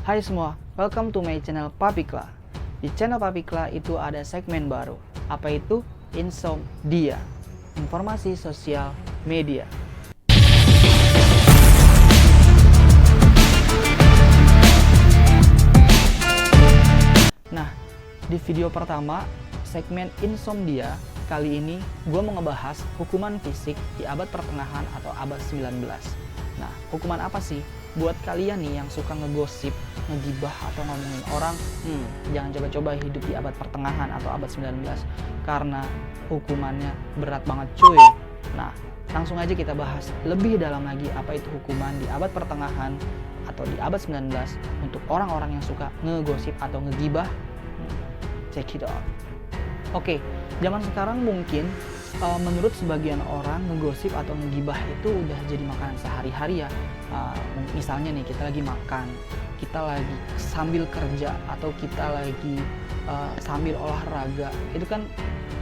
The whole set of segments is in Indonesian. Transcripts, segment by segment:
Hai semua, welcome to my channel Papikla. Di channel Papikla itu ada segmen baru. Apa itu? Insomnia, informasi sosial media. Nah, di video pertama, segmen Insomnia, kali ini gue mau ngebahas hukuman fisik di abad pertengahan atau abad 19. Nah, hukuman apa sih? Buat kalian nih yang suka ngegosip, ngegibah atau ngomongin orang, jangan coba-coba hidup di abad pertengahan atau abad 19 karena hukumannya berat banget cuy. Nah, langsung aja kita bahas lebih dalam lagi apa itu hukuman di abad pertengahan atau di abad 19 untuk orang-orang yang suka ngegosip atau ngegibah. Check it out. Oke, zaman sekarang mungkin menurut sebagian orang ngegosip atau ngegibah itu udah jadi makanan sehari-hari ya. Misalnya nih kita lagi makan, kita lagi sambil kerja atau kita lagi sambil olahraga, itu kan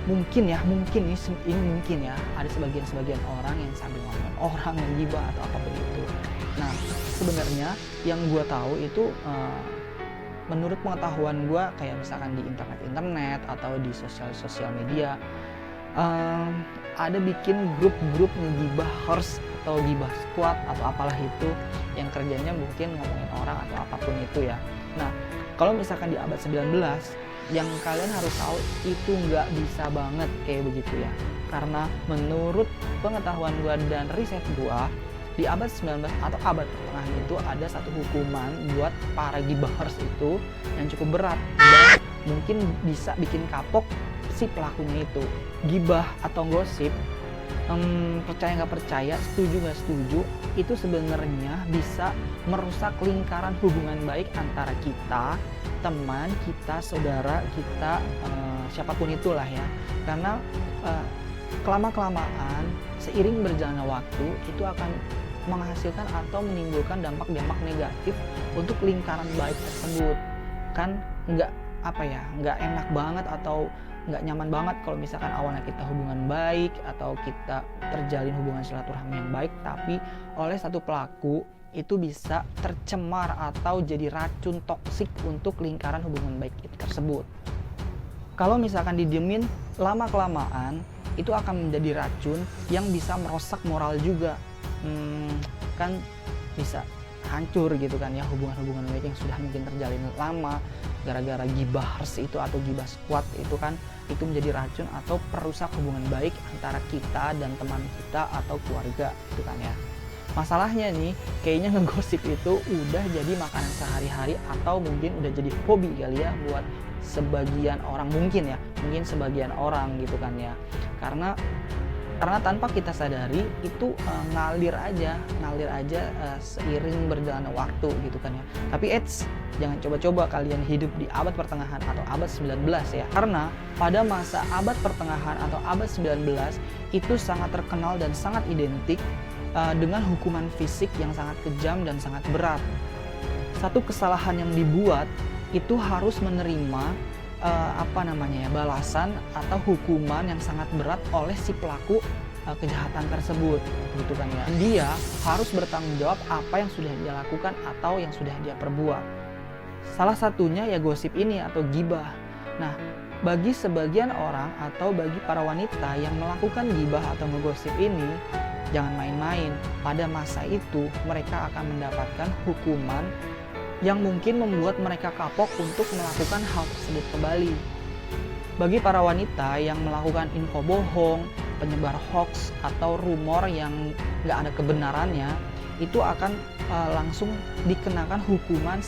mungkin ini mungkin ya ada sebagian orang yang sambil ngomong orang ngegibah atau apapun itu. Nah, sebenarnya yang gue tahu itu menurut pengetahuan gue kayak misalkan di internet atau di sosial media ada bikin grup ngegibahers atau gibah squad atau apalah itu yang kerjanya mungkin ngomongin orang atau apapun itu ya. Nah, kalau misalkan di abad 19 yang kalian harus tahu itu nggak bisa banget kayak begitu ya, karena menurut pengetahuan gue dan riset gue di abad 19 atau abad pertengahan itu ada satu hukuman buat para gibahers itu yang cukup berat dan mungkin bisa bikin kapok si pelakunya itu. Gibah atau gosip, percaya nggak percaya, setuju nggak setuju, itu sebenarnya bisa merusak lingkaran hubungan baik antara kita, teman kita, saudara kita, siapapun itulah ya. Karena kelama-kelamaan seiring berjalannya waktu itu akan menghasilkan atau menimbulkan dampak-dampak negatif untuk lingkaran baik tersebut. Kan nggak enak banget atau nggak nyaman banget kalau misalkan awalnya kita hubungan baik atau kita terjalin hubungan silaturahmi yang baik, tapi oleh satu pelaku itu bisa tercemar atau jadi racun toksik untuk lingkaran hubungan baik itu tersebut. Kalau misalkan didiemin lama-kelamaan itu akan menjadi racun yang bisa merusak moral juga. Kan bisa hancur gitu kan ya hubungan-hubungan baik yang sudah mungkin terjalin lama gara-gara gibahers itu atau gibah squad itu kan, itu menjadi racun atau perusak hubungan baik antara kita dan teman kita atau keluarga gitu kan ya. Masalahnya nih kayaknya ngegosip itu udah jadi makanan sehari-hari atau mungkin udah jadi hobi kali ya buat sebagian orang, mungkin sebagian orang gitu kan ya, karena tanpa kita sadari itu ngalir aja seiring berjalannya waktu gitu kan ya. Tapi jangan coba-coba kalian hidup di abad pertengahan atau abad 19 ya. Karena pada masa abad pertengahan atau abad 19 itu sangat terkenal dan sangat identik dengan hukuman fisik yang sangat kejam dan sangat berat. Satu kesalahan yang dibuat itu harus menerima balasan atau hukuman yang sangat berat oleh si pelaku kejahatan tersebut gitu kan ya. Dia harus bertanggung jawab apa yang sudah dia lakukan atau yang sudah dia perbuat. Salah satunya ya gosip ini atau gibah. Nah, bagi sebagian orang atau bagi para wanita yang melakukan gibah atau ngegosip ini, jangan main-main. Pada masa itu mereka akan mendapatkan hukuman yang mungkin membuat mereka kapok untuk melakukan hal tersebut kembali. Bagi para wanita yang melakukan info bohong, penyebar hoax atau rumor yang nggak ada kebenarannya, itu akan langsung dikenakan hukuman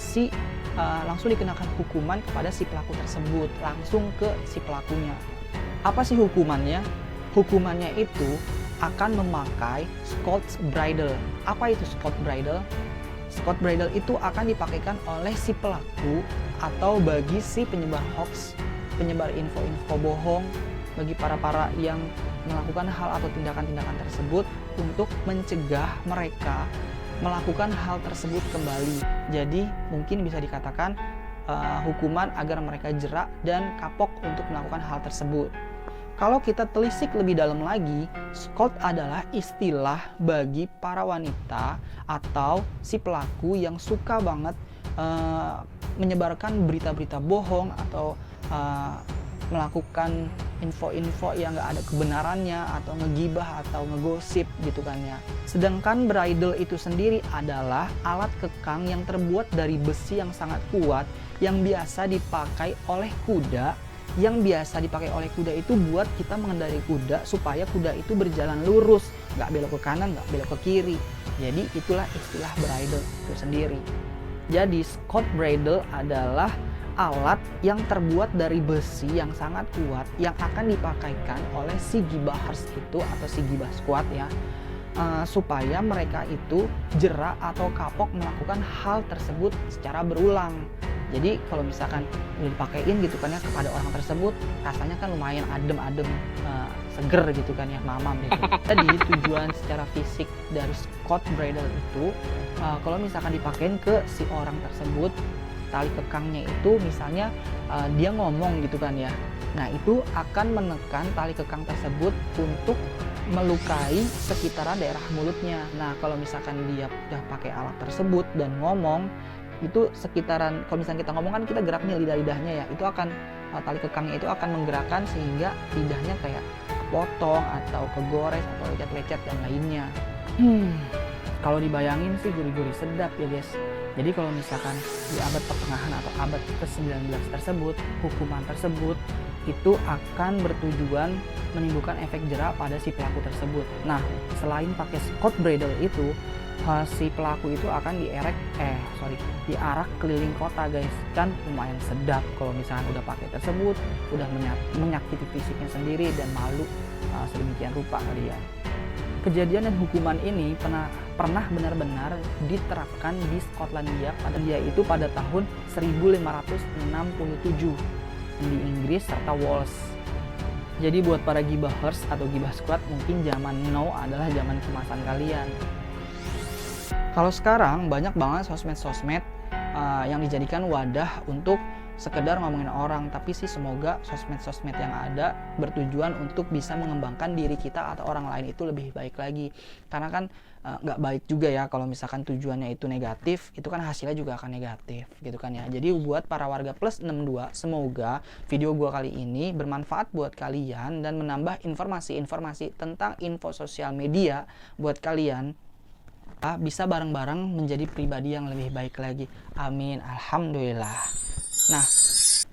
kepada si pelaku tersebut, langsung ke si pelakunya. Apa sih hukumannya? Hukumannya itu akan memakai Scots Bridle. Apa itu Scots Bridle? Scots Bridle itu akan dipakaikan oleh si pelaku atau bagi si penyebar hoax, penyebar info-info bohong, bagi para yang melakukan hal atau tindakan-tindakan tersebut untuk mencegah mereka melakukan hal tersebut kembali. Jadi mungkin bisa dikatakan hukuman agar mereka jerak dan kapok untuk melakukan hal tersebut. Kalau kita telisik lebih dalam lagi, Scot adalah istilah bagi para wanita atau si pelaku yang suka banget menyebarkan berita-berita bohong atau melakukan info-info yang nggak ada kebenarannya atau ngegibah atau ngegosip gitu kan ya. Sedangkan bridle itu sendiri adalah alat kekang yang terbuat dari besi yang sangat kuat yang biasa dipakai oleh kuda. Yang biasa dipakai oleh kuda itu buat kita mengendarai kuda supaya kuda itu berjalan lurus, nggak belok ke kanan, nggak belok ke kiri. Jadi itulah istilah bridle itu sendiri. Jadi Scott Bridle adalah alat yang terbuat dari besi yang sangat kuat yang akan dipakaikan oleh si gibahers itu atau si gibah squad ya, supaya mereka itu jera atau kapok melakukan hal tersebut secara berulang. Jadi kalau misalkan dipakein gitu kan ya kepada orang tersebut, rasanya kan lumayan adem-adem, seger gitu kan ya, mamam gitu. Jadi tujuan secara fisik dari Scott Bridle itu, kalau misalkan dipakein ke si orang tersebut, tali kekangnya itu misalnya dia ngomong gitu kan ya, nah itu akan menekan tali kekang tersebut untuk melukai sekitaran daerah mulutnya. Nah kalau misalkan dia udah pakai alat tersebut dan ngomong, itu sekitaran, kalau misalnya kita ngomong kan kita geraknya lidah-lidahnya ya, itu akan tali kekangnya itu akan menggerakkan sehingga lidahnya kayak kepotong atau kegores atau lecet-lecet dan lainnya. Kalau dibayangin sih gurih-gurih sedap ya guys. Jadi kalau misalkan di abad pertengahan atau abad ke-19 tersebut, hukuman tersebut itu akan bertujuan menimbulkan efek jera pada si pelaku tersebut. Nah, selain pakai Scott Bridle itu, si pelaku itu akan diarak keliling kota guys. Kan lumayan sedap kalau misalkan udah pakai tersebut, udah menyakiti fisiknya sendiri dan malu sedemikian rupa kali ya. Kejadian dan hukuman ini pernah benar-benar diterapkan di Skotlandia pada tahun 1567 di Inggris serta Wales. Jadi buat para gibahers atau gibah squad, mungkin zaman now adalah zaman kemasan kalian. Kalau sekarang banyak banget sosmed-sosmed yang dijadikan wadah untuk sekedar ngomongin orang, tapi sih semoga sosmed-sosmed yang ada bertujuan untuk bisa mengembangkan diri kita atau orang lain itu lebih baik lagi. Karena kan nggak baik juga ya kalau misalkan tujuannya itu negatif, itu kan hasilnya juga akan negatif gitu kan ya. Jadi buat para warga plus 62, semoga video gua kali ini bermanfaat buat kalian dan menambah informasi-informasi tentang info sosial media buat kalian, bisa bareng-bareng menjadi pribadi yang lebih baik lagi. Amin, alhamdulillah. Nah,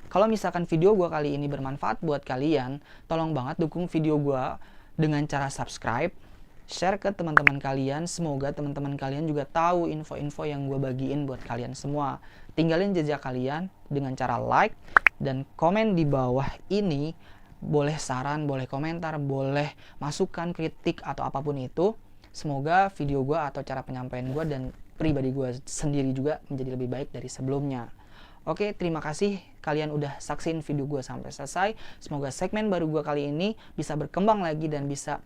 kalau misalkan video gue kali ini bermanfaat buat kalian, tolong banget dukung video gue dengan cara subscribe, share ke teman-teman kalian. Semoga teman-teman kalian juga tahu info-info yang gue bagiin buat kalian semua. Tinggalin jejak kalian dengan cara like dan komen di bawah ini. Boleh saran, boleh komentar, boleh masukan, kritik, atau apapun itu. Semoga video gue atau cara penyampaian gue dan pribadi gue sendiri juga menjadi lebih baik dari sebelumnya. Oke, terima kasih kalian udah saksiin video gue sampai selesai. Semoga segmen baru gue kali ini bisa berkembang lagi dan bisa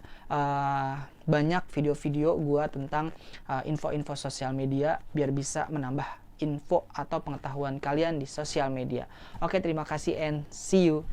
banyak video-video gue tentang info-info sosial media biar bisa menambah info atau pengetahuan kalian di sosial media. Oke, terima kasih and see you.